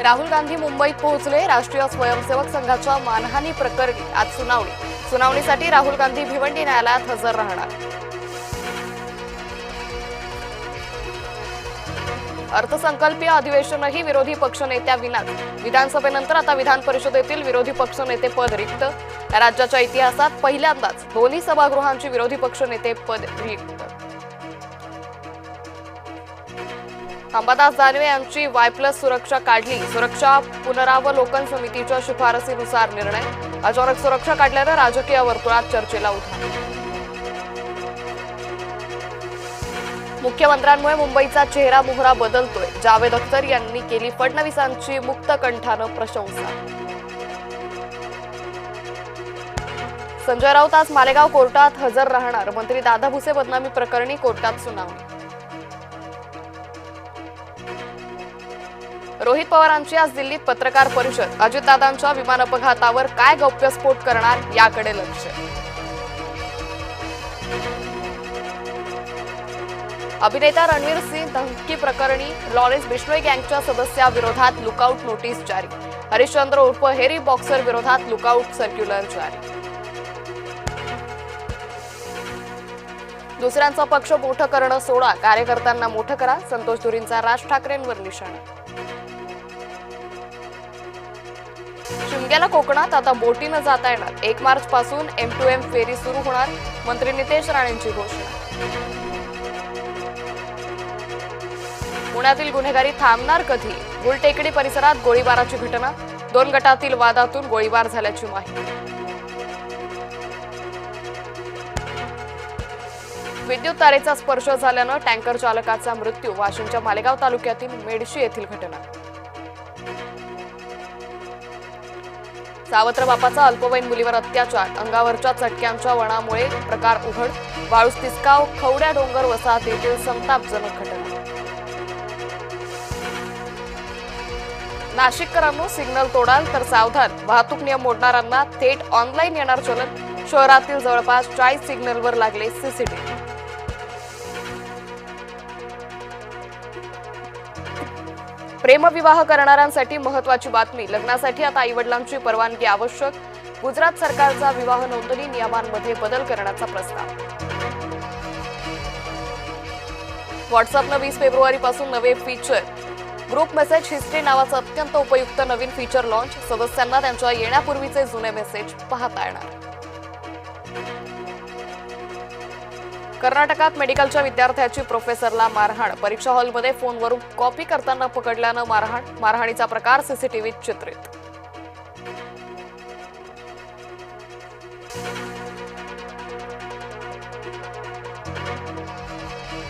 राहुल गांधी मुंबईत पोहोचले। राष्ट्रीय स्वयंसेवक संघाच्या मानहानी प्रकरणी आज सुनावणीसाठी राहुल गांधी भिवंडी न्यायालयात हजर राहणार। अर्थसंकल्पीय अधिवेशनही विरोधी पक्षनेत्याविना। विधानसभेनंतर आता विधान परिषदेतील विरोधी पक्षनेते पद रिक्त। राज्याच्या इतिहासात पहिल्यांदाच दोन्ही सभागृहांची विरोधी पक्षनेते पद रिक्त। अंबादास दानवे यांची Y+ सुरक्षा काढली। सुरक्षा पुनरावलोकन समितीच्या शिफारसीनुसार निर्णय। अचानक सुरक्षा काढल्यानं राजकीय वर्तुळात चर्चेला उधाण। मुख्यमंत्र्यांमुळे मुंबईचा चेहरा मोहरा बदलतोय। जावेद अख्तर यांनी केली फडणवीसांची मुक्तकंठानं प्रशंसा। संजय राऊत आज मालेगाव कोर्टात हजर राहणार। मंत्री दादा भुसे बदनामी प्रकरणी कोर्टात सुनावणी। रोहित पवारांची आज दिल्लीत पत्रकार परिषद। अजितदादांच्या विमान अपघातावर काय गौप्यस्फोट करणार याकडे लक्ष। अभिनेता रणवीर सिंग धमकी प्रकरणी लॉरेन्स बिश्नोई गँगच्या सदस्याविरोधात लुकआउट नोटीस जारी। हरिश्चंद्र उर्फ हेरी बॉक्सर विरोधात लुकआउट सर्क्युलर जारी। दुसऱ्यांचा पक्ष मोठं करणं सोडा, कार्यकर्त्यांना मोठं करा। संतोष धुरींचा राज ठाकरेंवर निशाणा। शिमग्याला कोकणात आता बोटीनं जाता येणार। 1 मार्च पासून M2M फेरी सुरू होणार। मंत्री नितेश राणेंची घोषणा। पुण्यातील गुन्हेगारी थांबणार कधी? गुलटेकडी परिसरात गोळीबाराची घटना। 2 गटातील वादातून गोळीबार झाल्याची माहिती। विद्युत तारेचा स्पर्श झाल्यानं टँकर चालकाचा मृत्यू। वाशिमच्या मालेगाव तालुक्यातील मेडशी येथील घटना। सावत्र बापाचा अल्पवयीन मुलीवर अत्याचार। अंगावरच्या चटक्यांच्या वणामुळे प्रकार उघड। वाळूस तिसगाव खवड्या डोंगर वसाहतीतील संतापजनक घटना। नाशिककरांनो, सिग्नल तोडाल तर सावधान। वाहतूक नियम मोडणाऱ्यांना थेट ऑनलाईन येणार चलन। शहरातील जवळपास 40 सिग्नलवर लागले सीसीटीव्ही। प्रेमविवाह करणाऱ्यांसाठी महत्त्वाची बातमी। लग्नासाठी आता आईवडिलांची परवानगी आवश्यक। गुजरात सरकारचा विवाह नोंदणी नियमांमध्ये बदल करण्याचा प्रस्ताव। व्हॉट्सअपनं 20 फेब्रुवारीपासून नवे फीचर। ग्रुप मेसेज हिस्ट्री नावाचं अत्यंत उपयुक्त नवीन फीचर लॉन्च। सदस्यांना त्यांच्या येण्यापूर्वीचे जुने मेसेज पाहता येणार। कर्नाटकात मेडिकलच्या विद्यार्थ्याची प्रोफेसरला मारहाण। परीक्षा हॉलमध्ये फोनवरून कॉपी करताना पकडल्यानं मारहाण। मारहाणीचा प्रकार सीसीटीव्हीत चित्रित।